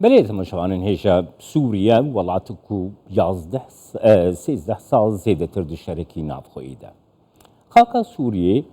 بله تماشاوانین هیچ سوریه ولاتکو 13 سال زیده تر دشترکی نافخویده. خاکا سوریه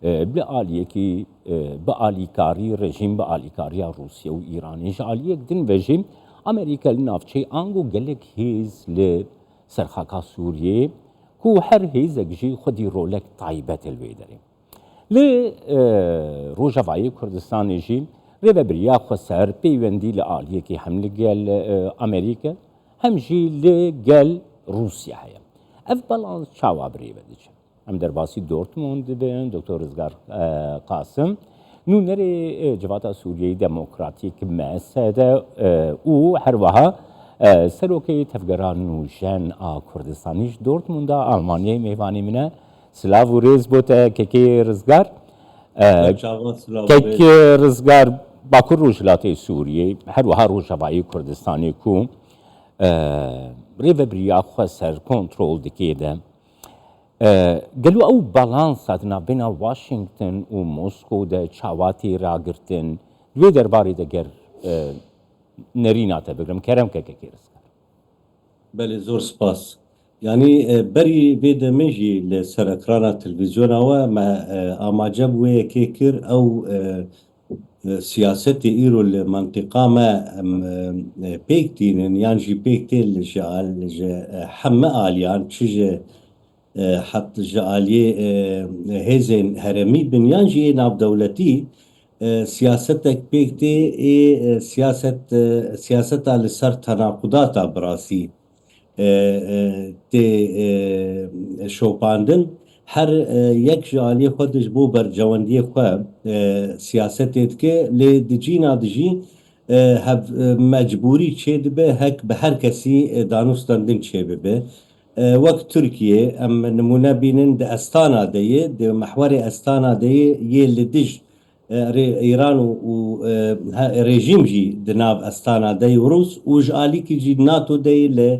به عالیکی به عالیکاری رژیم به عالیکاری روسیه و ایرانی عالیک دن رژیم امریکا نافچه آنگو گلک هیز ل سرخاکا سوریه کو هر هیز اگجی خودی رولک طایبت الویدری. ل روجاوای کردستان جی ربع بریا خسر پیوندی لعالیه که هم لگل امریکا هم جی لگل روسیه هیا. اف بالانس چاوابری بدیچه. هم در باسی دورتموند بین دکتر رزگار قاسم نونری جوات سوریه دموکراتیک مساده او هر وها سروکی تفگران نوشن کردستانیش دورتموندا آلمانیای میوانی منه سلاو و ریز بوده که رزگار که رزگار باکر روجلاتی سوریه هر وها روجاوای کردستانی کو ریو بریا خسر کنترل دکیده قالوا او بالانس ادنا بين واشنطن وموسكو ده چاواتي راگرتن دوی درباري دگر نريناته بگرم کرم که رزگار بله زور سپاس يعني بري بيدا ميجي لسرقرانا تلفزيون و ما آماجب ويا كيكر او سياسة ايرو المنطقة ما بيكتين يعني جي بيكتين لجعل حمى آليان تشجي حتى جعليه هزين هرمي بنيانجي ناب دولتي سياستك بيكتي سياسة لسر تناقضات براسي تي شوپاندن هر یک جعليه خودش بو برجوانديه خواه سياستت که لدجينا دجي هف مجبوري چه به هک به هر کسی دانوستاندن چه به وقت تركيا ام نمونه بينن د استانا دي د محور استانا دي يل دج ايران و ريجيم جي دناب استانا دي روس وجالي كي جي ناتو دي ل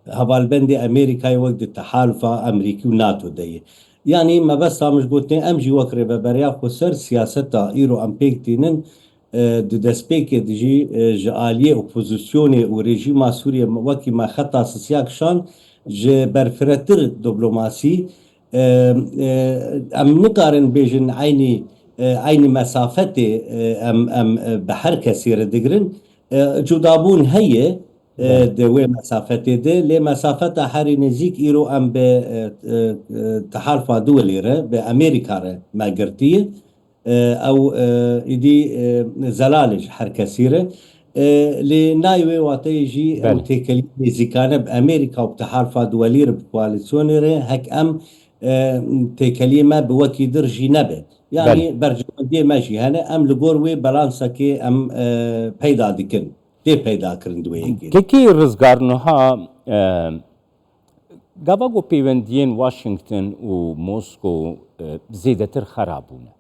هوالبند امريكا وقت التحالف امريكي وناتو دي يعني ما بس مش قلتني امجي وكر ببريا خسر سياستا ايرو ام بيكتينن د دسپیک دیجی جالیه اپوزیسیونی و رژیم سوریه وکی ما خطا سیاق شان ج برفرتر دیپلماسی ام نقارن بیجن عینی مسافت ام بحر کثیر دگرن جدابون هیه دوی مسافت ده لی مسافت هر نزیک ایرو ام به تحالف دولی ره به امریکا ره مگرتیه او ايدي زلالج حر كثيره لنايوي واتيجي او تكليف زيكانه بامريكا وبتحالف دولير بكواليسيونير هك ام تكليمه بوكي درجي نبه يعني برجوندي ماشي هنا ام لغوروي بالانسكي ام پیدا دكن دي پیدا کرن دوي كي رزگارنها گاواگو پیوندین واشنطن وموسكو زيدتر خرابونه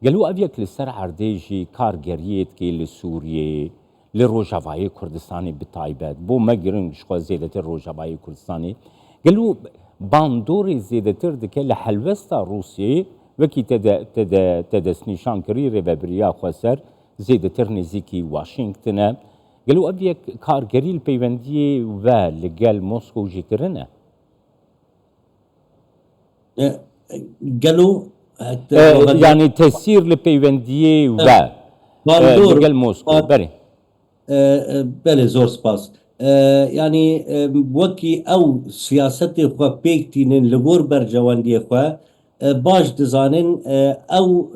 قالوا أبيك لسر عرديجي كارجريت كي لسوريا لروجافاي كردستاني بتايبات بو مجرن شخو زيادة الروجافاي كردستاني قالوا باندوري زيادة دكي لحلوستا روسيا وكي تدسنيشان كريري ببريا خسر زيادة نزيكي واشنطن قالوا أبيك كارجري البيوندية ولقال موسكو جيترنا قالوا يعني تسير لبيونديه و لقل موسكو بري بله زور سپاس يعني وكي او سياستي خو بيكتينن لغور برجواندي خو باش دزانن او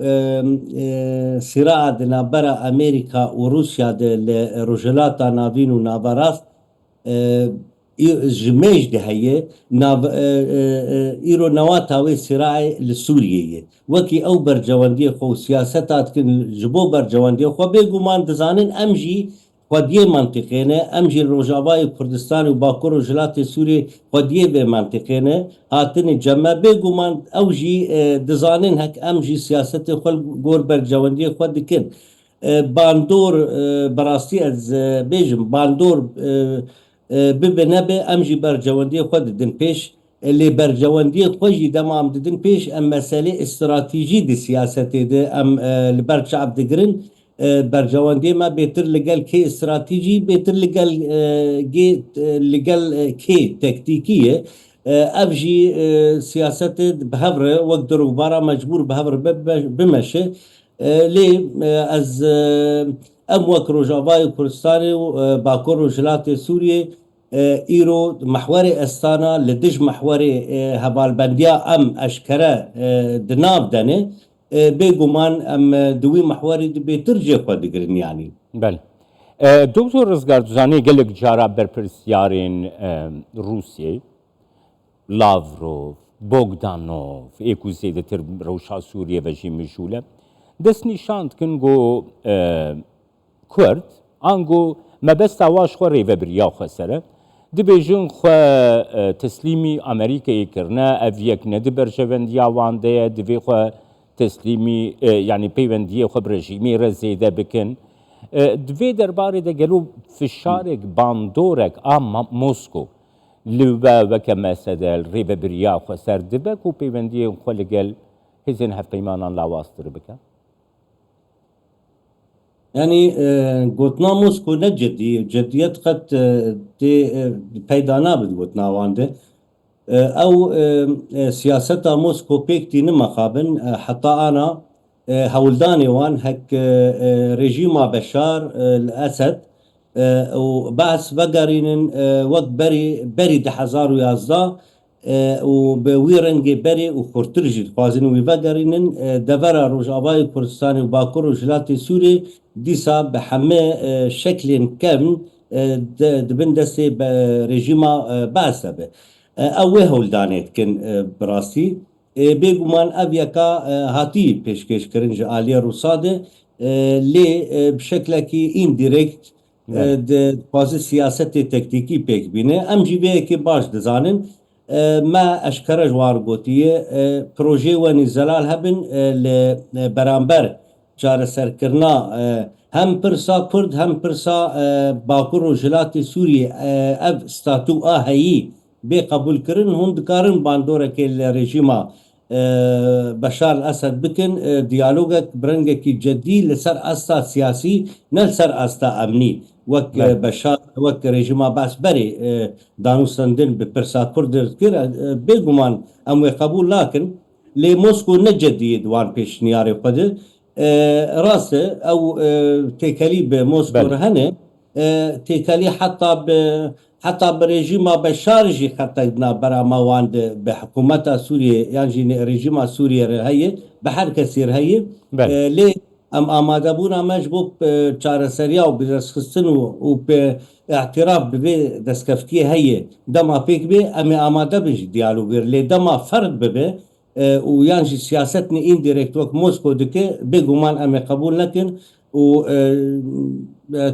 صراع دنابرا امريكا وروسيا لروجلاتا نافين ونافاراس جميج ده هي ناف ايرو نواتاوي صراع لسوريا وكي او برجواندي خو سياستات كن جبو برجواندي خو بيغمان دزانن امجي خوديه منطقينه امجي روجاواي كردستان وباكور وجلات سوريا خوديه به منطقينه هاتن جمع بيغمان اوجي دزانن هك امجي سياست خو غور برجواندي خو دكن باندور براستي از بيجم باندور ببنبه امجي برجواندي خود دن پیش اللي برجواندي خوجي دمام دن پیش ام مسألة استراتيجي دي سياسة دي ام لبرشعب دقرن برجواندی ما بهتر لگل کی استراتیجی بهتر لگل لگل کی تکتیکیه افجی سیاست بهبر وقت روبارا مجبور بهبر بمشه لی از ام وک روجاوای کردستان و باکور و جلات سوریه ایرو محور استانا لدج محور هبالبندیا ام اشکره دناب دنه بێگومان ئەم دوی محواری بێترجێ خۆ دەگرن یانی بله دکتۆر ڕزگار دوزانەی gelek cara berpirsyarên Rûsyê Lavrov, Bogdanov ê ku zêdetir rewşa Sûriye ve jî mijûle dest nîşan dikin got Kurd an got mebesta wa ji xwe rêvebiriya xwe sere dibêjin xwe teslîmî Amerîkayê kirine ev yek ne di berjevendiya wan de ye divê xwe teslîmî yanî peywendiyê xwe bi rejîmê re zêde bikin divê derbarê de gelo fişarek bandorek a Mosko li we weke mesedel rêvebiriya xwe ser dibe ku peywendiyên xwe li gel hêzên hevpeymanan lawastir bike yani gotina Mosko ne ciddi ciddiyet qet tê peyda nabid gotina wan de ew siyaseta Mosko pêk tînin mexabin heta ana hewldanê wan hek rejîma Beşar el-Esed û behs vegerînin wek berî 2011 û bi wî rengê berê û xurtir jî dixwazin wî vegerînin devera Rojavayê Kurdistanê û Bakur û Jilatê Sûriyê dîsa bi hemû şeklên kevn dibin destê rejîma Beş de be ew wê hewldanê dikin bi rastî bêguman ev yeka hatî pêşkêşkirin ji aliyê Rûsa de lê bi şeklekî indirekt dixwaze siyasetê tektikî pêk bîne em jî vê yekê baş dizanin me eşkere ji wan gotiye projê wenî zelal hebin li beramber çareserkirina hem pirsa Kurd hem pirsa Bakur û Jilatê Sûriyê ev statû a heyî bê qebûlkirin hûn dikarin bandorekê li rejîma Beşar el-Esed bikin diyalogek bi rengekî ceddî li ser asta siyasî ne li ser asta emnî wek Beşar wek rejîma Beş berê danûstandin bi pirsa Kurd kir bêguman em wê qebûl nakin lê Mosko ne ceddiyê di wan pêşniyarê xwe de rast e ew têkelî bi Mosko re hene têkelî heta bi rejîma Beşar jî xetek navbera me wan de bi hikûmeta Sûriyê yan jî rejîma Sûriye re heye bi her kesî re heye lê em amadebûna me ji bo çareseriya û bi destxistin û bi اعتراف bi vê destkeftiyê heye dema pêk bê em ê amade bin jî diyalogê lê dema ferd bibe û yan jî siyasetnê indirekt wek Mosko dike bêguman em ê qebûl nekin û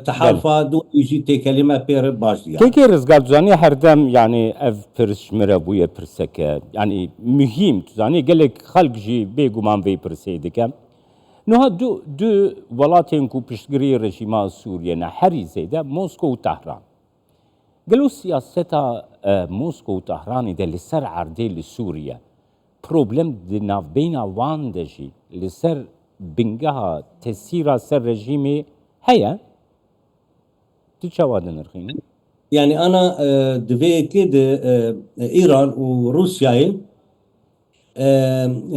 tehalfa dûyî jî têkelî me pê re baş diye Kêkê rizgar duzanî herdem yanî ev pirsmire bûye pirseke yanî mühîm duzanî gelek xelk jî bêguman vê pirsê dike niha du welatên ku piştgirî rejîma Sûriye ne herî zêde Mosko û Tehran gelo siyaseta Mosko û Tehranê de li ser erdê li Sûriye problem di navbêna wan de jî li ser bingeha tesîra ser rejîmê heye tu çawa dinirxînî yani ana divê yekê de İran û Rûsyayê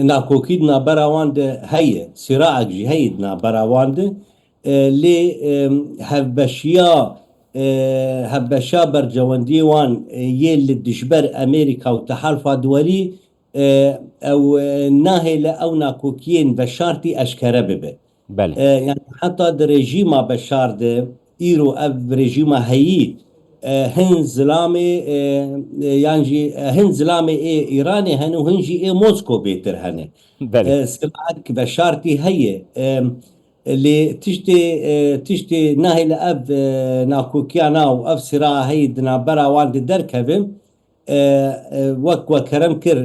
nakokî di navbera wan de heye sîraek jî heye di navbera wan de lê hevbeşiya bercewendiyê wan yê li dijber Amerîka û tehalfa duwelî ew nahê li ew nakokiyên veşartî eşkere bibe yani heta di rejîma Beşar de îro ev rejîma heyî hin zilamê yan jî hin zilamê ê Îranê hene û hin jî ê Mosko bêtir hene siraek veşartî heye lê tiştê nahê li ev nakokiyana û ev sira heyî di navbera wan de derkevin wek kerem kir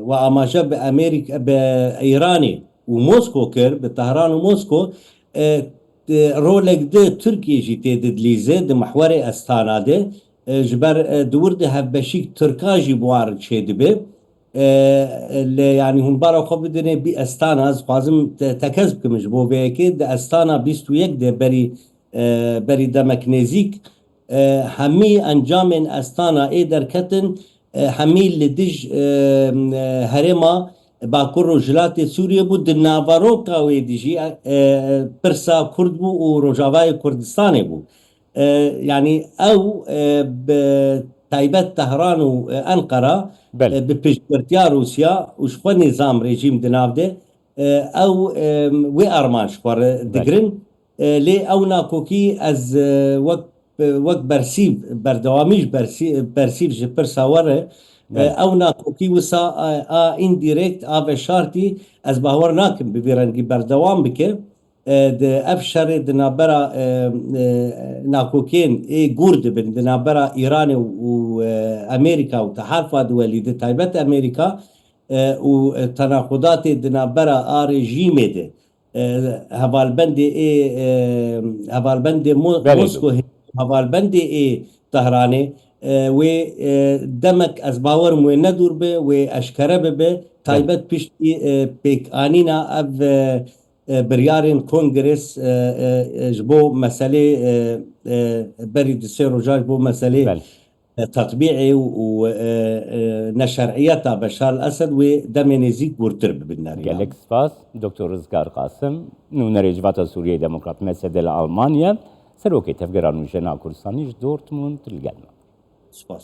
ve amaje bi Amerîka bi Îranê û Mosko kir bi Tehran û Mosko rolek di Tirkiye jî tê didlîze di mihwerê Astana de ji ber di wir de hevbeşîk Tirkan jî bi wan re çê dibe يعني هون بارا خو بدنه بی استانا از خوازم تکذب کمش بو ویکی ده استانا 21 ده بری دمک نزیک همی انجام استانا ای درکتن همی لدج هرما باکور رجلات سوریه بود ناواروکا وی دیجی پرسا کرد بو و روجاوای کردستان بو يعني او بتايبت طهران وانقره بله بپشتگirtya روسیا و شخوا نظام رژیم دناوده او وی ارمان شخوار بله دگرن لی او ناکوکی از وک برسیب بردوامیش برسیب جپر ساوره بله او ناکوکی وسا اندیرکت آب شارتی از باور ناکم ببیرنگی بردوام بکه د افشار د نابرا ناکوکین ای گورد بن د نابرا ایران و امریکا و تحالف دولي د تایبت امریکا و تناقضات د نابرا رژیم ده هوالبند ای هوالبند بله موسکو دکتر هوالبند ای طهرانه و دمك از باور مو ندور به و اشکره به بله تایبت پشتی پیک آنینا اف بريارين كونغرس جبو مسألة بريد السير وجاج بو مسألة بله تطبيعي ونشرعيتها بشار الأسد ودم نزيك بورترب بالنار gelek نعم spas Dr. Rızgar Qasım نونرجفات سوريا ديمقراط مسد ألمانيا سروكي تفجر نوجنا كورسانيش دورتموند الجنة سباس